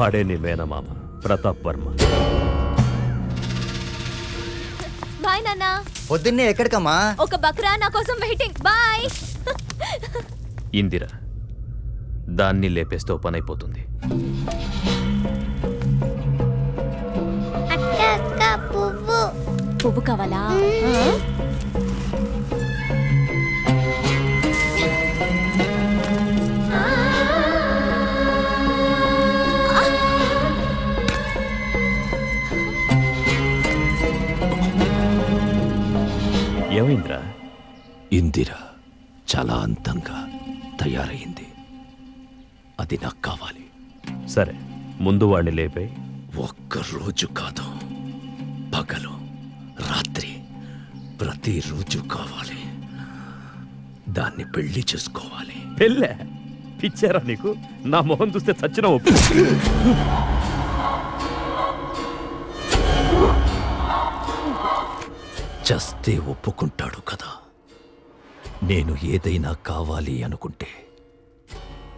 వాడే నీ మేనమామ ప్రతాప్ వర్మ. బాయ్ నాన్న. పొద్దున్నే ఎక్కడికమ్మా? ఒక బక్రా నా కోసం వెయిటింగ్. బాయ్. ఇందిరా, దాన్ని లేపేస్తే ఓ పని అయిపోతుంది. పువ్వు కావాలా? ఏమైందిరా? ఇందిరా చాలా అందంగా తయారైంది. అది నాకు కావాలి. సరే, ముందు వాడిని లేపే. ఒక్కరోజు కాదు, పగలు రాత్రి ప్రతిరోజు కావాలి. దాన్ని పెళ్లి చేసుకోవాలి. పెళ్ళే? పిచ్చారా నీకు? నా మొహం చూస్తే చచ్చిన ఒప్పు. చస్తే ఒప్పుకుంటాడు కదా. నేను ఏదైనా కావాలి అనుకుంటే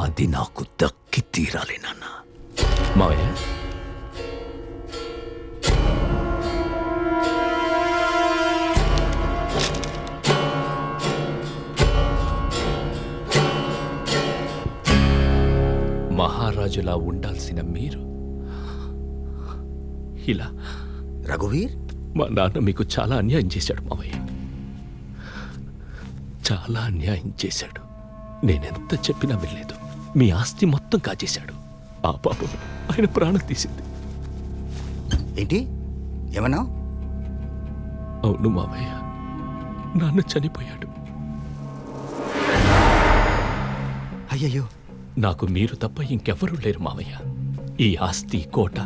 అది నాకు దక్కి తీరాలి నాన్న. మావయ్య, మహారాజులా ఉండాల్సిన మీరు ఇలా. రఘువీర్, మా నాన్న మీకు చాలా అన్యాయం చేశాడు మావయ్య, చాలా అన్యాయం చేశాడు. నేనెంత చెప్పినా వినలేదు. మీ ఆస్తి మొత్తం కాజేశాడు. ఆ పాపం ఆయన ప్రాణం తీసింది. ఏంటి ఏమన్నావు? అవును మావయ్య, నాన్న చనిపోయాడు. అయ్యయ్యో, నాకు మీరు తప్ప ఇంకెవ్వరూ లేరు మావయ్య. ఈ ఆస్తి కోట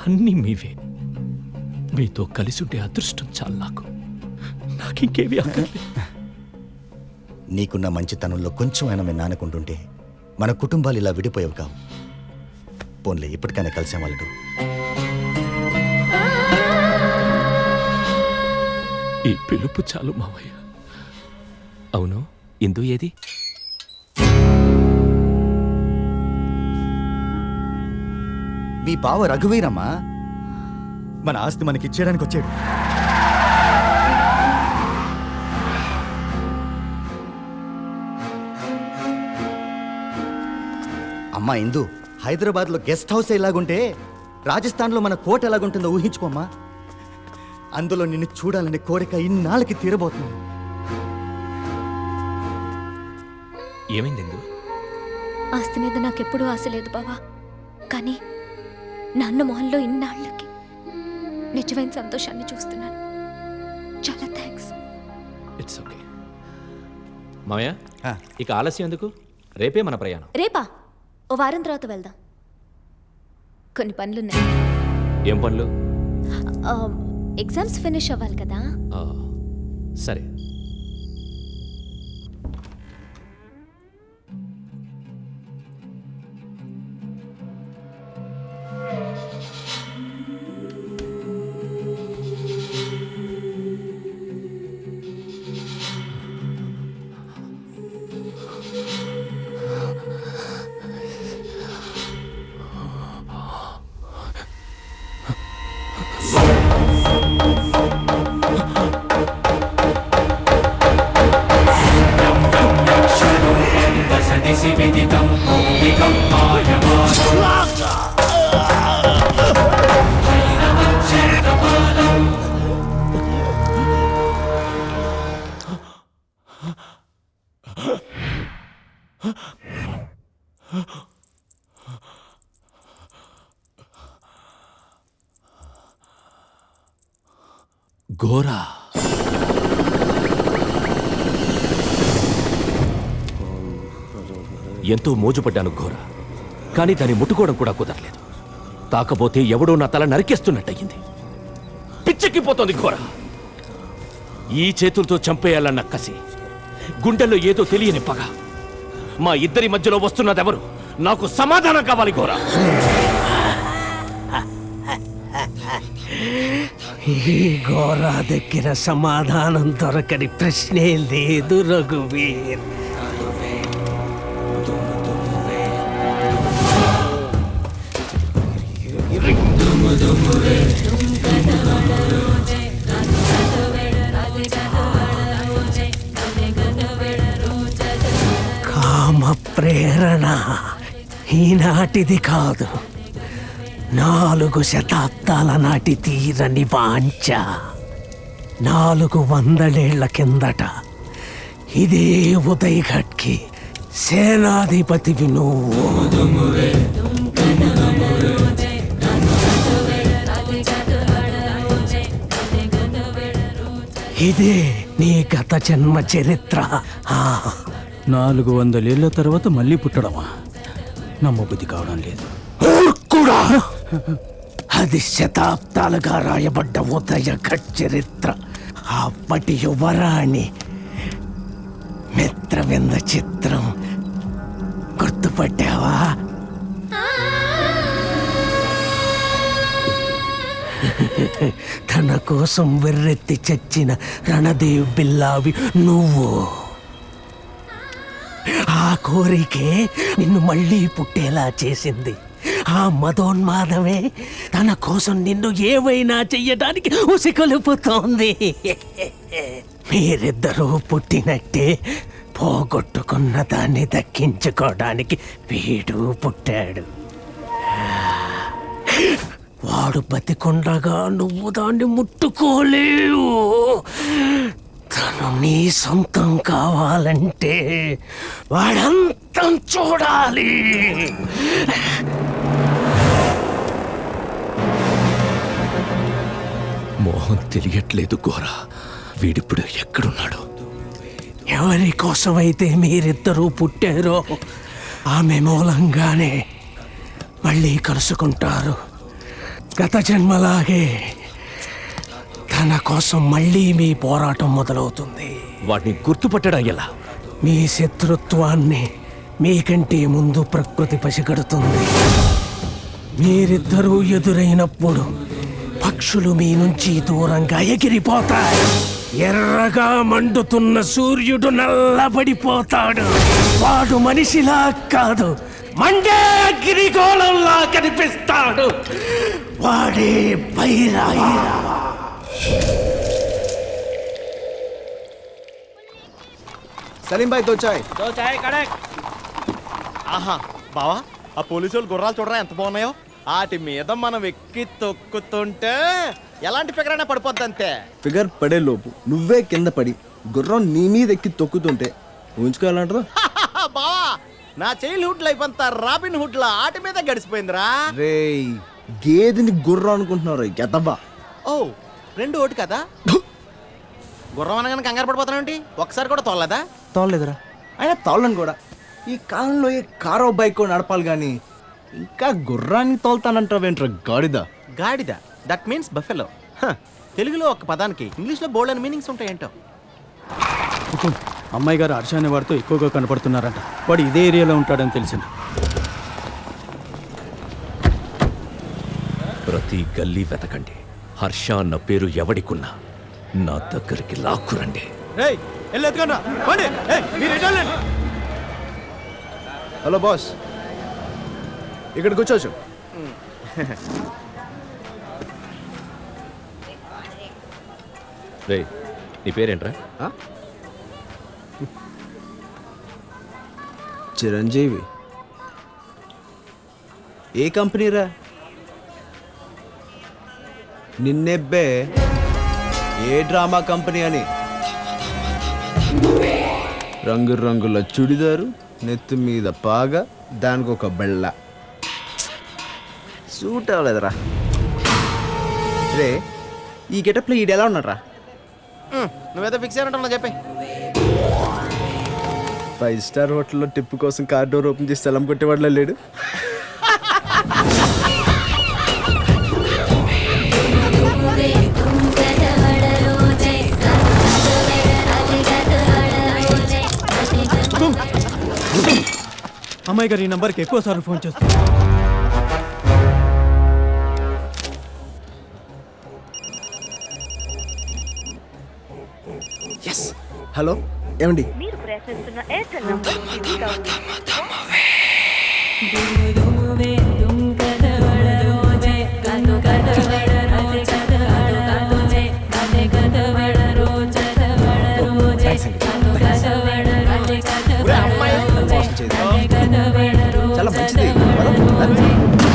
అన్నీ మీవే. మీతో కలిసి ఉండే అదృష్టం చాలు నాకింకేవి అక్కర్లేదు. నీకున్న మంచితనంలో కొంచెం అయినా మీ నాన్నకుంటుంటే మన కుటుంబాలు ఇలా విడిపోయేవి కావు. పోన్లే, ఇప్పటికైనా కలిసాం వాళ్ళు. ఈ పిలుపు చాలు మావయ్య. అవును, ఇందు ఏది? మీ బావ రఘువీరమ్మా, మన ఆస్తి మనకిచ్చేయడానికి వచ్చాడు. అమ్మా ఇందు, హైదరాబాద్లో గెస్ట్ హౌస్ ఎలాగుంటే రాజస్థాన్లో మన కోట ఎలాగుంటుందో ఊహించుకోమ్మా. అందులో నిన్ను చూడాలనే కోరిక ఇన్నాళ్ళకి తీరబోతుంది. ఏమైంది? ఆస్తి మీద నాకెప్పుడూ ఆశ లేదు బావా, కానీ నాన్న మొహంలో ఇన్నాళ్ళకి నిజమైన సంతోషాన్ని చూస్తున్నాను. చాలా థ్యాంక్స్. ఇట్స్ ఓకే మావయ్య. ఆ. ఇక ఆలస్యం ఎందుకు? రేపే మన ప్రయాణం. రేపా? ఓ వారం తర్వాత వెళ్దాం. కొన్ని పనులున్నాయి. ఏం పనులు? ఎగ్జామ్స్ ఫినిష్ అవ్వాలి కదా. ఆ, సరే. ఘోరా, ఎంతో మోజుపడ్డాను ఘోర. కానీ దాన్ని ముట్టుకోవడం కూడా కుదరలేదు. తాకపోతే ఎవడో నా తల నరికేస్తున్నట్టయింది. పిచ్చెక్కిపోతోంది ఘోర. ఈ చేతులతో చంపేయాలన్న కసి, గుండెల్లో ఏదో తెలియని పగ. మా ఇద్దరి మధ్యలో వస్తున్నదెవరు? నాకు సమాధానం కావాలి ఘోర. ఈ ఘోరా దగ్గర సమాధానం దొరకని ప్రశ్నే లేదు రఘువీర్. కామ ప్రేరణ ఈనాటిది కాదు, 4 శతాబ్దాల నాటి తీరని వాంఛ. 400 కిందట ఇదే ఉదయఘట్కి సేనాధిపతివి నువ్వు. ఇదే నీ గత జన్మ చరిత్ర. 400 ఏళ్ల తర్వాత మళ్ళీ పుట్టడమా? నమ్మబుద్ధి కావడం లేదు. కూడా అది శతాబ్దాలుగా రాయబడ్డ ఉదయఘట్ చరిత్ర. అప్పటి యువరాణి మిత్రవింద చిత్రం గుర్తుపట్టావా? తన కోసం వెర్రెత్తి చచ్చిన రణదేవ్ బిల్లావి నువ్వు. ఆ కోరికే నిన్ను మళ్ళీ పుట్టేలా చేసింది. ఆ మదోన్మాదమే తన కోసం నిన్ను ఏవైనా చెయ్యడానికి ఉసికొలుపుతోంది. మీరిద్దరూ పుట్టినట్టే పోగొట్టుకున్న దాన్ని దక్కించుకోవడానికి వీడు పుట్టాడు. వాడు బతికొండగా నువ్వు దాన్ని ముట్టుకోలేవు. తను నీ సొంతం కావాలంటే వాడంతం చూడాలి. మోహన్ తెలియట్లేదు ఘోరా. వీడిప్పుడు ఎక్కడున్నాడు? ఎవరి కోసమైతే మీరిద్దరూ పుట్టారో ఆమె మూలంగానే మళ్ళీ కలుసుకుంటారు. గత జన్మలాగే తన కోసం మళ్ళీ మీ పోరాటం మొదలవుతుంది. వాడిని గుర్తుపట్టడం ఎలా? మీ శత్రుత్వాన్ని మీకంటే ముందు ప్రకృతి పసిగడుతుంది. మీరిద్దరూ ఎదురైనప్పుడు పక్షులు మీ నుంచి దూరంగా ఎగిరిపోతాయి. ఎర్రగా మండుతున్న సూర్యుడు నల్లబడిపోతాడు. వాడు మనిషిలా కాదు, మండే అగ్నిగోళంలా కనిపిస్తాడు. వాడే బైరాయి. సలీం భాయ్ దో చాయ్. ఆహా బావా, ఆ పోలీసు వాళ్ళు గుర్రాలు చూడరా ఎంత బాగున్నాయో. వాటి మీద మనం ఎక్కి తొక్కుతుంటే ఎలాంటి ఫిగర్ అయినా పడిపోద్ది అంతే. ఫిగర్ పడే లోపు నువ్వే కింద పడి గుర్రం నీ మీద ఎక్కి తొక్కుతుంటే ఊహించుకోవాలంటారు. బావా, నా చైల్డ్హుడ్ లైఫ్ అంతా రాబిన్ హుడ్ లా ఆటి మీద గడిచిపోయిందిరా. రే గేదెని గుర్రం అనుకుంటున్నారు ఎదబా. ఓ 2 ఓటు కదా. గుర్రం అనగానే కంగారు పడిపోతానండి. ఒకసారి కూడా తోలలేదా? తోలలేదురా. అయినా తోలను కూడా ఈ కాలంలో ఏ కారో బైక్ నడపాలి కానీ ఇంకా గుర్రాన్ని తోలుతానంటావేంట్రా గాడిద. గాడిద, దట్ మీన్స్ బఫెలో. తెలుగులో ఒక పదానికి ఇంగ్లీష్లో బోల్డ్ అని మీనింగ్స్ ఉంటాయేంటో. అమ్మాయి గారు హర్ష అనే వాడితో ఎక్కువగా కనపడుతున్నారంట. వాడు ఇదే ఏరియాలో ఉంటాడని తెలిసింది. ప్రతి గల్లీ వెతకండి. హర్ష అన్న పేరు ఎవడికున్నా నా దగ్గరికి లాక్కురండి. హలో బాస్, ఇక్కడ కూర్చోవచ్చు. రే, నీ పేరేంట్రా? చిరంజీవి. ఏ కంపెనీరా? నిన్నెబ్బే ఏ డ్రామా కంపెనీ అని. రంగుల చుడిదారు, నెత్తి మీద పాగా, దానికి ఒక బెళ్ళ. సూట్ అవ్వలేదురా. రే ఈ గెటప్లో ఈడు ఎలా ఉన్నాడు రా? నువ్వేదో ఫిక్స్ అయినట్టు చెప్పే. 5 స్టార్ హోటల్లో టిప్పు కోసం కార్ డోర్ ఓపెన్ చేసి స్థలం కొట్టేవాడిలో లేడు. అమ్మాయి గారు ఈ నంబర్కి ఎక్కువ సార్లు ఫోన్ చేస్తారు. హలో ఏమండి? మీరు ప్రయత్నిస్తున్న ఎయిర్టెల్ నంబర్ బిజీగా ఉంది. నడిచే.